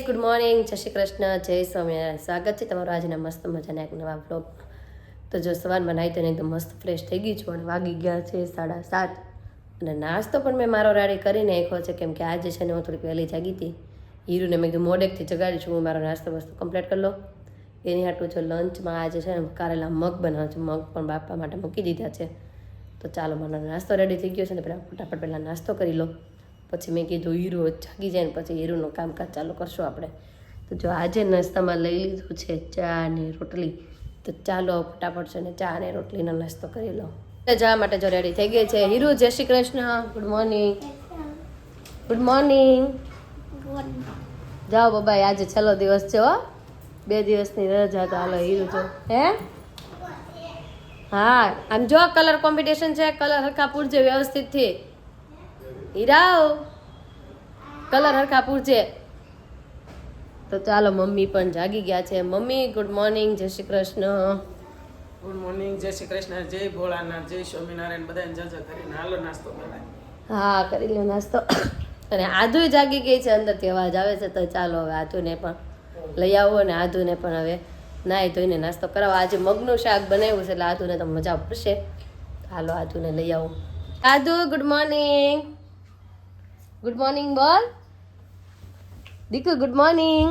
Good morning, જય શ્રી કૃષ્ણ, જય સ્વામિનારાયણ. સ્વાગત છે તમારું આજના મસ્ત મજાના એક નવા બ્લોગમાં. તો જો સવારમાં નાહી તો એકદમ મસ્ત ફ્રેશ થઈ ગઈ છું અને વાગી ગયા છે 7:30. અને નાસ્તો પણ મેં મારો રેડી કરીને નાખ્યો છે, કેમ કે આજે છે ને હું થોડીક વહેલી જાગી હતી. હીરુને મેં કીધું મોડેકથી જગાડી છું, હું મારો નાસ્તો વસ્તુ કમ્પ્લીટ કરી લો. એની હાટું જો લંચમાં આજે છે ને કારેલા મગ બનાવું છું. મગ પણ બાપા માટે મૂકી દીધા છે. તો ચાલો મારો નાસ્તો રેડી થઈ ગયો છે ને ફટાફટ પહેલાં નાસ્તો કરી લો. પછી મેં કીધું હીરો જાગી જાય ને પછી હીરુનું કામકાજ ચાલુ કરશું આપણે. તો જો આજે નાસ્તામાં લઈ લીધું છે ચા અને રોટલી. તો ચાલો ફટાફટ છે ને ચા અને રોટલીનો નાસ્તો કરી લો. જવા માટે જો રેડી થઈ ગઈ છે. હીરુ, જય Shri Krishna, good morning. Good morning. જાઓ બાબાઈ, આજે છેલ્લો દિવસ છે હો, 2 દિવસની રજા. તો હાલો હીરુ જો હે હા આમ જો કલર કોમ્પિટિશન છે, કલર હરખા પૂરજે વ્યવસ્થિતથી. હીરાઓ કલર હરખા પૂરજે. તો ચાલો મમ્મી પણ જાગી ગયા છે. મમ્મી ગુડ મોર્નિંગ, જય શ્રી કૃષ્ણ. ગુડ મોર્નિંગ, જય શ્રી કૃષ્ણ, જય ભોળાનાથ, જય સ્વામિનારાયણ. બધાને જજો કરીને હાલો નાસ્તો કરાય. હા કરી લો નાસ્તો. અને આધુય જાગી ગઈ છે, અંદરથી અવાજ આવે છે. તો ચાલો હવે આધુને પણ લઈ આવો અને આધુને પણ હવે નાહી ધોઈને નાસ્તો કરાવો. આજે મગનું શાક બનાવ્યું છે એટલે આધુને તો મજા પડશે. હાલો આધુને લઈ આવો. આધુ ગુડ મોર્નિંગ. ગુડ મોર્નિંગ બોલ દીકુ, ગુડ મોર્નિંગ.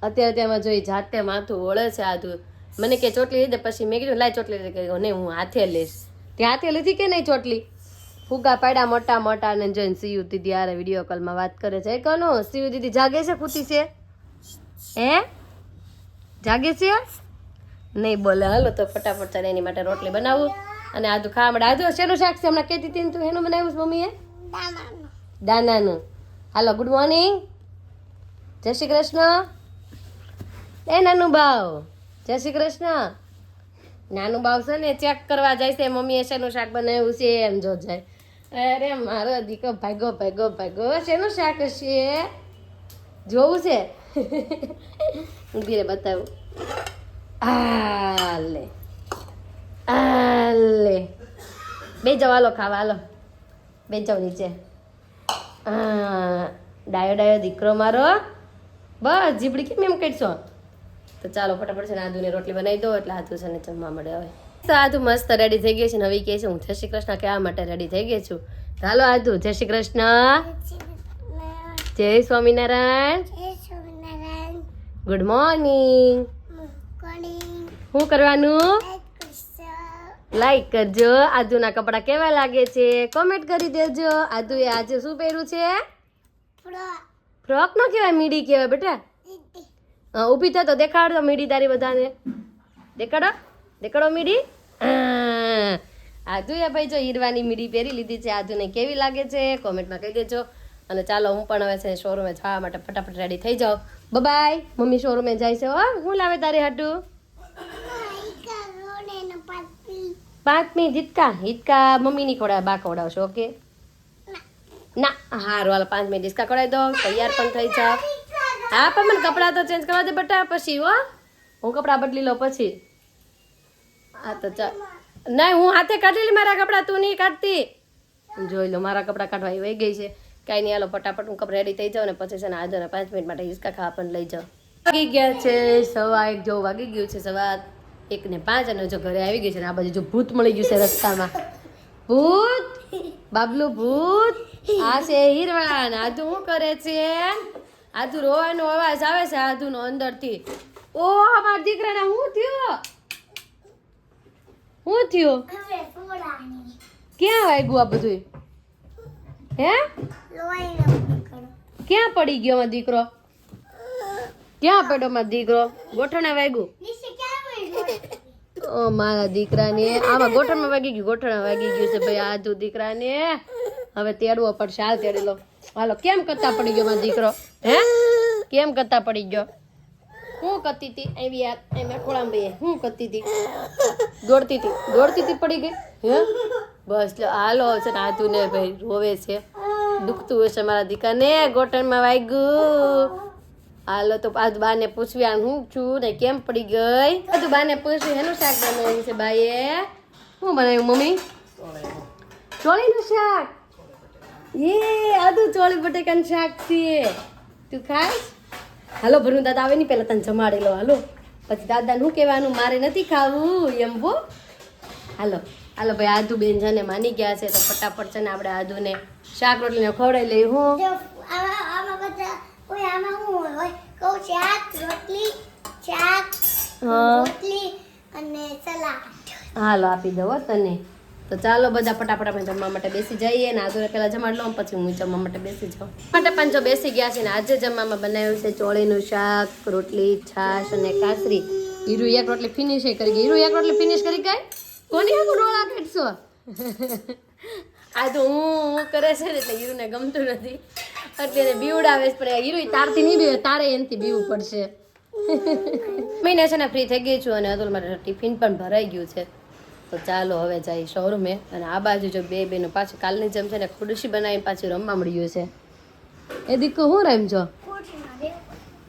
અત્યારે તેમાં જોઈ જાતે માથું ઓળે છે આધુ. મને કે ચોટલી લીધે, પછી મેં કીધું લાય ચોટલી લીધી. નહીં, હું હાથે લઈશ. તે હાથે લીધી કે નહીં ચોટલી? ફુગા પાડ્યા મોટા મોટા ને જોઈને સીયુ દીદી આરે વિડીયો કોલમાં વાત કરે છે. કોનો સીયુ દીદી જાગે છે? પૂતી છે હે? જાગે છે? નહીં બોલે. હાલો તો ફટાફટ ચાલે એની માટે રોટલી બનાવું અને આધુ ખાવા મળે. આધુ શેનું શાક છે? હમણાં કહેતી હતી તું એનું બનાવ્યું મમ્મીએ? દાનાનું. હાલો ગુડ મોર્નિંગ, જય શ્રી કૃષ્ણ. એ નાનું બાવ, જય શ્રી કૃષ્ણ. નાનું બાવ છે ને ચેક કરવા જાય છે મમ્મીએ શેનું શાક બનાવ્યું છે એમ જો જાય. અરે મારો દીકરો ભાગો ભાગો ભાગો. શેનું શાક હશે જોવું છે. ઊભી રે બતાવું. આલે આલે બે જાવ, હાલો ખાવા. હાલો બે જાવ નીચે. ડાયો ડાયો દીકરો મારો. બસ જીબડી કેમ એમ કહેશો? તો ચાલો ફટાફટ છે ને આધુને રોટલી બનાવી દો એટલે આધુ છે ને જમવા મળે. હવે તો આધુ મસ્ત રેડી થઈ ગઈ છે ને હવે કહે છે હું જય શ્રી કૃષ્ણ કહેવા માટે રેડી થઈ ગઈ છું. ચાલો આધુ જય શ્રી કૃષ્ણ, જય સ્વામિનારાયણ, ગુડ મોર્નિંગ. શું કરવાનું? લાઈક કરજો. આધુના કપડાં કેવા લાગે છે કોમેન્ટ કરી દેજો. આધુએ આજે શું પહેર્યું છે? ફ્રોક નો કહેવાય, મીડી કહેવાય બેટા. ઊભી થતો દેખાડો મીડી તારી બધાને. દેખાડો દેખાડો મીડી. આધુએ ભાઈ જો હીરવાની મીડી પહેરી લીધી છે. આધુને કેવી લાગે છે કોમેન્ટમાં કહી દેજો. અને ચાલો હું પણ હવે છે શોરૂમે જવા માટે ફટાફટ રેડી થઈ જાઉં. બાય. મમ્મી શોરૂમે જાય છે. હો હું લાવે તારે હાટું? 5 મિનિટ હિચકા મમ્મીની ખવડાવે, બા ખવડાવશો. ઓકે ના હારું હાલો 5 મિનિટ હિચકા ખવડાવી દો. તૈયાર પણ થઈ જાઓ. હા પણ મને કપડાં તો ચેન્જ કરવા દે બેટા પછી. હો હું કપડાં બદલી લો પછી. હા તો ચાલ. નહીં હું હાથે કાઢી લે મારા કપડાં, તું નહીં કાઢતી. જોઈ લો મારા કપડાં કાઢવા વહી ગઈ છે. કાંઈ નહીં હાલો ફટાફટ હું કપડાં રેડી થઈ જાઉં ને પછી છે ને આજના 5 મિનિટ માટે હિચકા ખાવા પણ લઈ જાઉં. વાગી ગયા છે 1:15 જેવું વાગી ગયું છે. 1:05 અને જો ઘરે આવી ગઈ છે ને આ બાજુ જો ભૂત મળી ગયું છે રસ્તામાં. ભૂત બાબલું ભૂત. આ છે હીરવાન. આધુ શું કરે છે? આધુ રોવાનો અવાજ આવે છે આધુનો અંદરથી. ઓ મારા દીકરાને શું થયું? શું થયું? ક્યાં વાગ્યું આ બધું? હે ક્યાં પડી ગયો મારો દીકરો? ક્યાં પડ્યો મારો દીકરો? ગોઠણે વાગ્યું? ઓ મારા દીકરાને આમાં ગોઠણમાં વાગી ગયું. ગોઠણમાં વાગી ગયું છે ભાઈ આધુ દીકરાને. હવે તેડવો પડશે. હાલ તેડી લો. હાલો. કેમ કરતા પડી ગયો મારો દીકરો? હે કેમ કરતા પડી ગયો? શું કરતી હતી? આવી યાર એમ ખોળામાં ભાઈ શું કરતી હતી? દોડતી હતી પડી ગઈ. હે બસ હાલો છે ને આધુને ભાઈ રોવે છે, દુખતું હશે મારા દીકરાને. ગોઠણમાં વાગ્યું. હાલો તો આજ બાને પૂછવી હું છું ને કેમ પડી ગઈ. બધું બાને પૂછવી એનું શાક બનાવ્યું છે બાએ. શું બનાવ્યું મમ્મી? ચોળીનું શાક. એ આદુ ચોળી બટેકાનું શાક છે. તું ખાસ? હાલો ભરનું દાદા આવે નહીં પહેલાં તને જમાડી લો હાલો પછી દાદાને શું કહેવાનું મારે નથી ખાવું એમ બો હાલો હાલો ભાઈ આદુ બેન છે ને માની ગયા છે તો ફટાફટ છે ને આપણે આદુને શાક રોટલીને ખવડાવી લઈએ હું હાલો આપી દો તને તો ચાલો બધા ફટાફટ આપણે જમવા માટે બેસી જઈએ ને આદુને પહેલા જમાડ લઉં પછી હું જમવા માટે બેસી જાઉં માટે પણ જો બેસી ગયા છે ને આજે જમવામાં બનાવ્યું છે ચોળીનું શાક રોટલી છાશ અને કાસરી હીરુ એક રોટલી ફિનિશ કરી ગઈ હીરુ એક રોટલી ફિનિશ કરી ગઈ કોની હાકુ ડોળા કાઢશો આ તો હું કરે છે ને એટલે હીરુને ગમતું નથી અત્યારે બીવડાવે છે પણ હીરુ તારથી નહીં બીવે તારે એનથી બીવું પડશે મહિને છે ને ફ્રી થઈ ગઈ છું અને અતુલ માટે ટિફિન પણ ભરાઈ ગયું છે તો ચાલો હવે જઈ શોરૂમે અને આ બાજુ જો બે બેનો પાછી કાલની જેમ છે ને ખુરશી બનાવીને પાછી રમવા મળ્યું છે એ દીકુ હું રમજો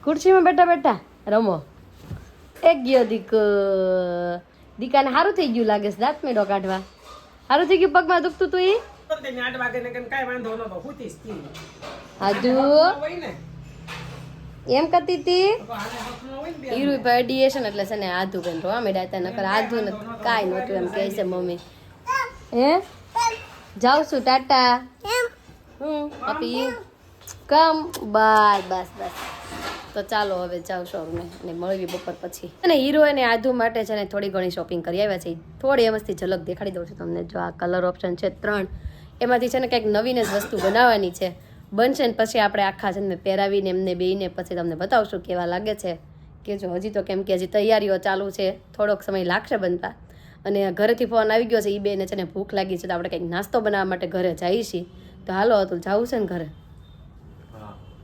ખુરશીમાં બેઠા બેઠા રમો એક ગયો દીકાને સારું થઈ ગયું લાગે છે દાંત મેડો કાઢવા સારું થઈ ગયું પગમાં દુખતું તું એ 8 વાગે ને કાંઈ વાંધો નતો હુતી જ તી હાજુ હોય ને એમ કરતી હતી તો આને હકનો હોય ને હીરુ પેડિએશન એટલે છે ને આધુ બેન રોવા મેડા હતા નકર આધુ ને કાઈ નહોતું એમ કહે છે મમ્મી હે જાઉં છું ટાટા આપી કમ બસ તો ચાલો હવે જાઉં શોરૂમે અને મળવી બપોર પછી અને હીરો અને આધુ માટે છે ને થોડી ઘણી શોપિંગ કરી આવ્યા છે થોડી એમથી ઝલક દેખાડી દઉં છું તમને જો આ કલર ઓપ્શન છે 3 એમાંથી છે ને કંઈક નવીન જ વસ્તુ બનાવવાની છે બનશે ને પછી આપણે આખા છે ને પહેરાવીને એમને બેને પછી તમને બતાવશું કેવા લાગે છે કે જો હજી તો કેમ કે હજી તૈયારીઓ ચાલુ છે થોડોક સમય લાગશે બનતા અને ઘરેથી ફોન આવી ગયો છે એ બેને છે ને ભૂખ લાગી છે તો આપણે કંઈક નાસ્તો બનાવવા માટે ઘરે જઈએ છીએ તો હાલો અતુલ જવું છે ને ઘરે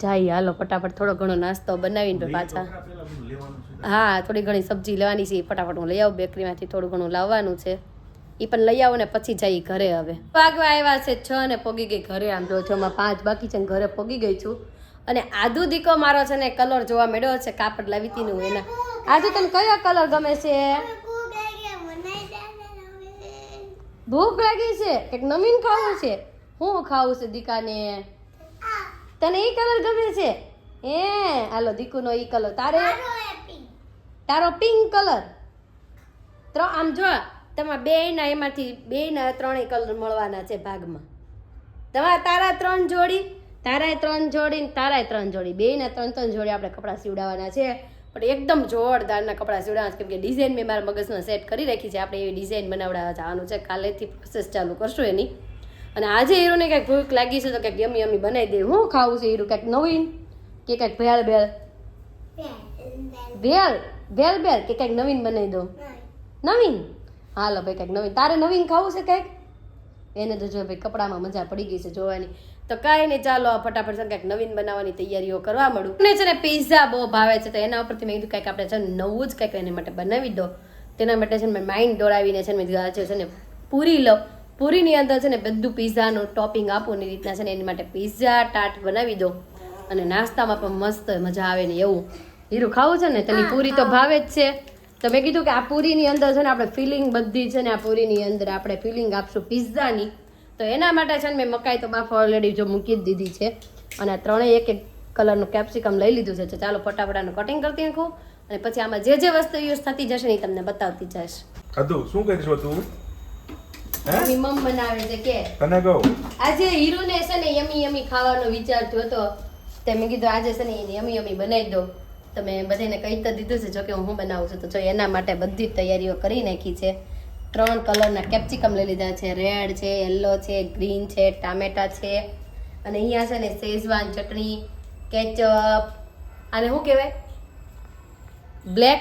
જાય હાલો ફટાફટ થોડો ઘણો નાસ્તો બનાવીને પાછા હા થોડી ઘણી સબ્જી લેવાની છે ફટાફટ હું લઈ આવું બેકરીમાંથી થોડું ઘણું લાવવાનું છે એ પણ લઈ આવો ને પછી જઈ ઘરે હવે વાગવા આવ્યા છે 6 ને પોગી ગઈ ઘરે આમ તો 6 માં 5 બાકી છે ને ઘરે પોગી ગઈ છું અને આદુ દીકો મારો છે ને કલર જોવા મળ્યો છે કાપડ લાવી હતી નું એના આદુ તને કયો કલર ગમે છે ભૂખ લાગી છે એક નવીન ખાવું છે હું ખાવું છે દીકાને તને એ કલર ગમે છે હે હાલો દીકુનો ઈ કલર તારો પિંક કલર આમ જો તમારા બેયના એમાંથી બેયના 3 કલર મળવાના છે ભાગમાં તારા 3 જોડી તારાય 3 જોડી ને તારાય 3 જોડી બેયના 3 જોડી આપણે કપડાં સીવડાવવાના છે પણ એકદમ જોરદારના કપડાં સીવડાવવાના છે કેમ કે ડિઝાઇન મેં મારા મગજમાં સેટ કરી રાખી છે આપણે એવી ડિઝાઇન બનાવડાવવા જવાનું છે કાલેથી પ્રોસેસ ચાલુ કરશું એની અને આજે હીરોને કંઈક ભૂખ લાગી છે તો કંઈક યમી યમી બનાવી દે હું ખાવું છે હીરો કંઈક નવીન કે કંઈક ભેળ કે કંઈક નવીન બનાવી દો નવીન હાલો ભાઈ કંઈક નવીન તારે નવીન ખાવું છે કંઈક એને તો જો ભાઈ કપડામાં મજા પડી ગઈ છે જોવાની તો કાંઈ નહીં ચાલો ફટાફટ છે કંઈક નવીન બનાવવાની તૈયારીઓ કરવા મળું અને છે ને પિઝા બહુ ભાવે છે તો એના ઉપરથી મેં કીધું કંઈક આપણે છે ને નવું જ કંઈક એના માટે બનાવી દો તેના માટે છે ને મેં માઇન્ડ દોડાવીને છે ને મેં કીધું છે ને પૂરી લો પૂરીની અંદર છે ને બધું પિઝાનું ટોપિંગ આપું ને રીતના છે ને એની માટે પિઝા ટાટ બનાવી દો અને નાસ્તામાં પણ મસ્ત મજા આવે ને એવું હીરું ખાવું છે ને તેની પૂરી તો ભાવે જ છે તો મેં કીધું કે આ પૂરીની અંદર છે ને આપણે ફિલિંગ બધી છે ને આ પૂરીની અંદર આપણે ફિલિંગ આપશું પિઝાની તો એના માટે છે ને મેં મકાઈ તો બાફા ઓલરેડી જો મૂકી જ દીધી છે અને આ 3 એક કલરનું કેપ્સિકમ લઈ લીધું છે ચાલો ફટાફટ આનું કટિંગ કરતી નાખું અને પછી આમાં જે વસ્તુ યુઝ થતી જશે ને તમને બતાવતી જઈશ શું કરીશ તું મમ્મી મમ બનાવે છે કે તને કહું આજે હીરુને છે ને યમી ખાવાનો વિચાર થયો હતો તે મેં કીધું આજે છે ને યમી બનાવી દો તો મેં બધાને કહી તો દીધું છે જો કે હું બનાવું છું તો જો એના માટે બધી જ તૈયારીઓ કરી નાખી છે 3 કલરના કેપ્સિકમ લઈ લીધા છે રેડ છે યલો છે ગ્રીન છે ટામેટા છે અને અહીંયા છે ને શેઝવાન ચટણી કેચઅપ અને શું કહેવાય બ્લેક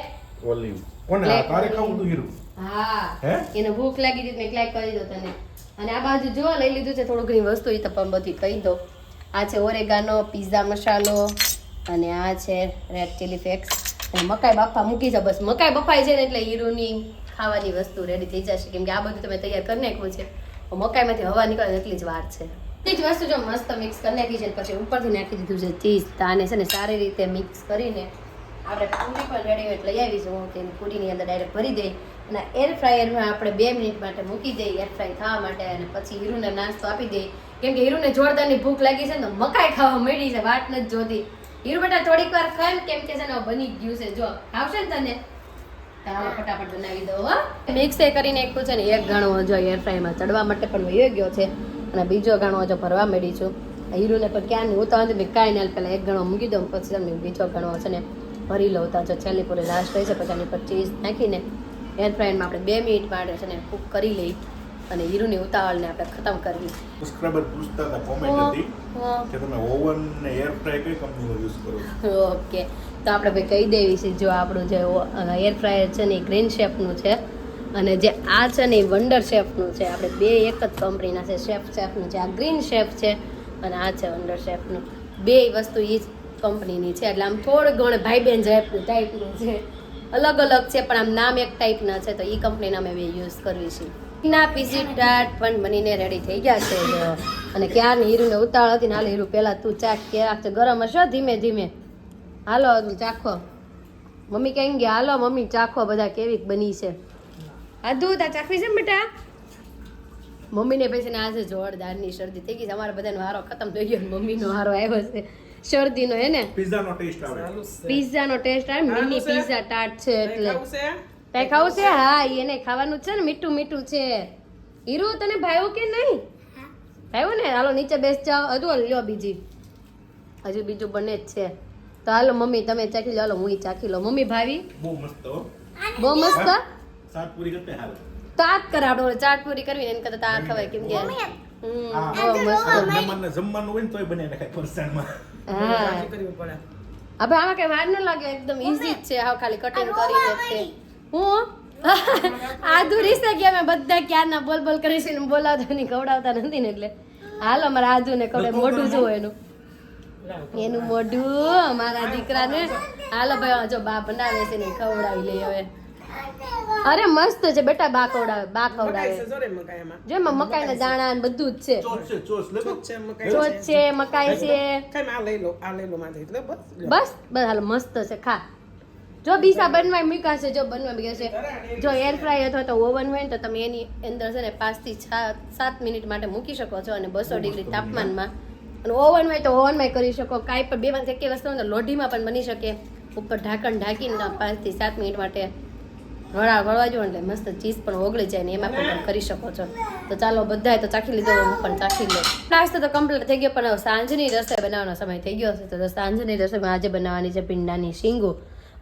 ઓલિવ કોને તારે ખાવું તું હીરું હા હે એને ભૂખ લાગી હતી મેં ક્લાક કરી દો તને અને આ બાજુ જો લઈ લીધું છે થોડું ઘણી વસ્તુ એ તો પણ બધી કહી દો આ છે ઓરેગાનો પિઝા મસાલો અને આ છે રેડ ચીલી ફ્લેક્સ અને મકાઈ બાફા મૂકી છે બસ મકાઈ બફાઈ છે ને એટલે હીરુની ખાવાની વસ્તુ રેડી થઈ જશે કેમ કે આ બધું તમે તૈયાર કરી નાખ્યું છે મકાઈમાંથી હવા નીકળે એટલી જ વાર છે એ જ વસ્તુ જો મસ્ત મિક્સ કરી નાખી છે પછી ઉપરથી નાખી દીધું છે ચીઝ તો આને છે ને સારી રીતે મિક્સ કરીને આપણે પૂરી પણ રેડીમેડ લઈ આવીશું હું તેની પૂરીની અંદર ડાયરેક્ટ ભરી દઈ અને એર ફ્રાયરમાં આપણે 2 મિનિટ માટે મૂકી દઈએ એર ફ્રાય થવા માટે અને પછી હીરુને નાસ્તો આપી દઈએ કેમ કે હીરુને જોરદારની ભૂખ લાગી છે ને મકાઈ ખાવા મળી છે વાટ નથી જોતી હીરો બેટા થોડીક વાર ખાય કેમ કે છે ને બની ગયું છે જો આવશે ને તને તારા ફટાફટ બનાવી દો હો મિક્સ કરીને એક છે ને એક ઘણો જો એર ફ્રાયમાં ચડવા માટે પણ વયો ગયો છે અને બીજો ઘણો જો ભરવા માંડી છું હીરોને પણ ક્યાં નહીં ઉતાવળ મેં કાંઈ ના પહેલાં એક ઘણો મૂકી દઉં પછી તમને બીજો ઘણો છે ને ભરી લઉં તો જો છેલ્લી પૂરી લાસ્ટ રહી છે પછી આની પર ચીઝ નાખીને એર ફ્રાયરમાં આપણે 2 મિનિટ માટે છે ને કૂક કરી લઈ અને હીરુની ઉતાવળને આપણે ખતમ કરવી સબસ્ક્રાઇબર પૂછતા હતા કોમેન્ટ હતી કે તમે ઓવન ને એર ફ્રાય કઈ કંપનીનો યુઝ કરો છો ઓકે તો આપણે ભાઈ કહી દેવી છે જો આપણું જે એર ફ્રાયર છે ને એ ગ્રીન શેફનું છે અને જે આ છે ને એ વન્ડર શેફનું છે આપણે બે એક જ કંપનીના છે શેફનું છે આ ગ્રીન શેફ છે અને આ છે વન્ડર શેફનું બે વસ્તુ એ જ કંપનીની છે એટલે આમ થોડું ઘણું ભાઈ બેન ટાઈપનું છે અલગ અલગ છે પણ આમ નામ એક ટાઈપના છે તો એ કંપનીના અમે બે યુઝ કરવી છે ના પીઝી ટાટ પણ બનીને રેડી થઈ ગયા છે જો અને ક્યારની હીરુને ઉતાળ હતી ને હાલ હીરુ પહેલા તું ચાખ કે રાખજે ગરમ હશે ધીમે ધીમે હાલો ચાખો મમ્મી કેમ ગયા હાલો મમ્મી ચાખો બધા કેવી બની છે આધુ તા ચાખવી છે બેટા મમ્મીને પછી ને આજે જોરદારની શરદી થઈ ગઈ છે અમારા બધાનો વારો ખતમ થઈ ગયો મમ્મીનો વારો આવ્યો છે શરદીનો હે ને પિઝાનો ટેસ્ટ આવે પિઝાનો ટેસ્ટ આવે મિની પિઝા ટાટ છે એટલે ખાવું છે? કઈ ખાવું છે હા એને ખાવાનું છે ને મીઠું મીઠું છે હીરો તને ભાવ્યું કે નહીં ભાવ્યું ને હાલો નીચે બેસ જાઓ હજુ લ્યો બીજી હજુ બીજું બને જ છે તો હાલો મમ્મી તમે ચાખી લો હાલો હું ચાખી લો મમ્મી ભાવી બહુ મસ્ત હો બહુ મસ્ત સાત પૂરી કરતે હાલ તાત કરાવડો ચાટ પૂરી કરવી ને એને કરતા તાર ખવાય કેમ કે બહુ મસ્ત જમવાનું હોય ને તોય બનાવીને ખાય ફરસાણમાં હા ભાજી કરવી પડે. હવે આમાં કઈ વાર ન લાગે એકદમ ઈઝી જ છે હાવ ખાલી કટિંગ કરીને જ છે હું આધુ રીસે ગયા મેં બધા ક્યારના બોલ બોલ કરી છે ને બોલાવતા નહીં ખવડાવતા નથી ને એટલે હાલ અમારા આધુ ને ખવડે મોઢું જોવો એનું મોઢું મારા દીકરાને હાલો ભાઈ જો બા બનાવે છે ને ખવડાવી લઈ હવે અરે મસ્ત છે બેટા બા ખવડાવે મકાઈ છે જોરે મકાઈ એમાં. જો એમાં મકાઈના દાણા ને બધું જ છે ચોસ છે ચોસ લે ચોટ છે, મકાઈ ચોચ છે મકાઈ છે ખાઈ આ લઈ લો માંથી એટલે બસ લ્યો. બસ બસ હાલો મસ્ત છે ખા જો બીસા બનવા મૂક્યા છે જો બનવા મૂક્યા છે જો એર ફ્રાય અથવા તો ઓવન હોય ને તો તમે એની અંદર છે ને 5 થી 7 મિનિટ માટે મૂકી શકો છો અને 200 ડિગ્રી તાપમાનમાં અને ઓવન હોય તો ઓવનમાં કરી શકો કાંઈ પણ બે માંથી એક વસ્તુ હોય તો લોઢીમાં પણ બની શકે ઉપર ઢાંકણ ઢાંકીને 5 થી 7 મિનિટ માટે વળવા જો એટલે મસ્ત ચીઝ પણ ઓગળી જાય ને એમાં પણ તમે કરી શકો છો તો ચાલો બધાએ તો ચાખી લીધો હું પણ ચાખી લઉં નાસ્તો તો કમ્પ્લીટ થઈ ગયો પણ હવે સાંજની રસોઈ બનાવવાનો સમય થઈ ગયો છે તો સાંજની રસોઈમાં આજે બનાવવાની છે ભીંડાની શીંગું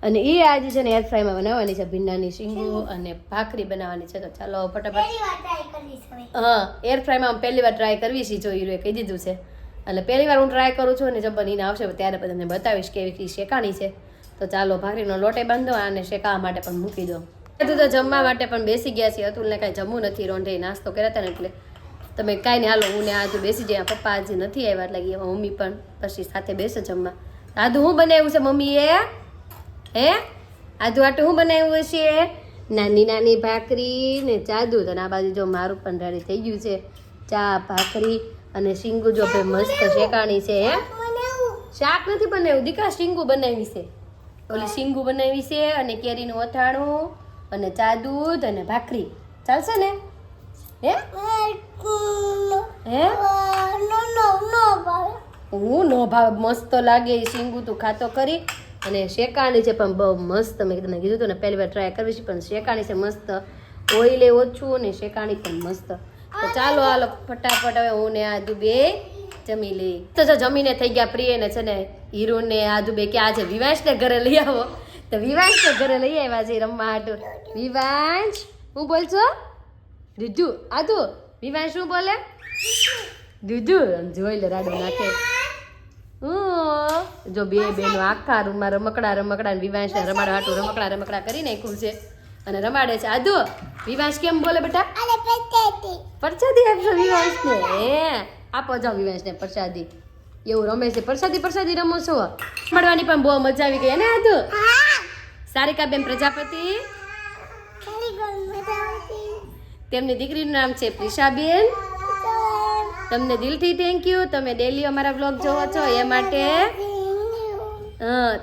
અને એ આજે છે ને એર ફ્રાયમાં બનાવવાની છે ભીંડાની શીંગું અને ભાખરી બનાવવાની છે તો ચાલો ફટાફટ હા એર ફ્રાયમાં પહેલી વાર ટ્રાય કરવી છે જો હીરોએ કહી દીધું છે એટલે પહેલી વાર હું ટ્રાય કરું છું અને જો બનીને આવશે ત્યારે તમને બતાવીશ કેવી શેકાણી છે તો ચાલો ભાખરીનો લોટે બાંધો અને શેકાવા માટે પણ મૂકી દો તો જમવા માટે પણ બેસી ગયા છીએ અતુલને કાંઈ જમવું નથી રોંઢે નાસ્તો કર્યા હતા ને એટલે તમે કાંઈ નહીં હાલો હું ને આજુ બેસી જાય પપ્પા આજે નથી આવ્યા એટલે કે મમ્મી પણ પછી સાથે બેસે જમવા આદુ હું બનાવ્યું છે મમ્મીએ હે આદુ આટું હું બનાવ્યું છે નાની નાની ભાખરી ને ચા દૂધ અને આ બાજુ જો મારું પણ રેડી થઈ ગયું છે ચા ભાખરી અને શીંગું જો ભાઈ મસ્ત શેકાણી છે હે શાક નથી બનાવ્યું દીકરા શીંગું બનાવી છે ઓલી શીંગું બનાવી છે અને કેરીનું અથાણું અને ચા દૂધ અને ભાખરી ચાલશે ને હે હે હું નો ભાવ મસ્ત લાગે એ શીંગું તું ખાતો કરી અને શેકાણી છે પણ બહુ મસ્ત મેં તમને કીધું હતું ને પહેલી વાર ટ્રાય કરવી છે પણ શેકાણી છે મસ્ત ઓઇલે ઓછું અને શેકાણી પણ મસ્ત તો ચાલો હાલો ફટાફટ હવે હું ને આદુ બે જમી લઈ તો જો જમીને થઈ ગયા પ્રિય ને છે ને હીરો ને આદુ બે કે આજે વિવાંશને ઘરે લઈ આવો તો વિવાંશને ઘરે લઈ આવ્યા છે રમવા હાટું વિવાંશ હું બોલছো દૂધુ આદુ વિવાંશ શું બોલે દૂધુ જોઈ લે રાડો નાખે જો બે બેનો આખા રૂમમાં રમકડા ને વિવાંશને રમાડવા હાટું રમકડા કરી નાખ્યું છે અને રમાડે છે આદુ વિવાંશ કેમ બોલે બેટા પરસાદી આપશો વિવાંશને હે આપો જાઓ વિવાંશને પ્રસાદી એવું રમે છે પ્રસાદી રમો છો મળવાની પણ બહુ મજા આવી ગઈ ને આદુ સારિકાબેન પ્રજાપતિ તેમની દીકરીનું નામ છે પ્રિશાબેન તમને દિલથી થેન્ક યુ તમે ડેલી અમારા બ્લોગ જોવો છો એ માટે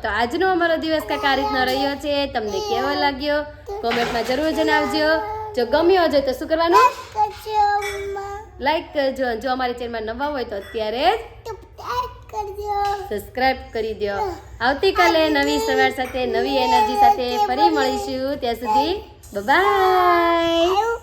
તો આજનો અમારો દિવસ કાંઈક આ રીતનો રહ્યો છે તમને કેવો લાગ્યો કોમેન્ટમાં જરૂર જણાવજો જો ગમ્યો હોય તો શું કરવાનું લાઈક કરજો જો અમારી ચેનલમાં નવા હોય તો અત્યારે જ સબસ્ક્રાઇબ કરી દો. આવતીકાલે નવી સવાર સાથે નવી એનર્જી સાથે ફરી મળીશું. ત્યાં સુધી બાય.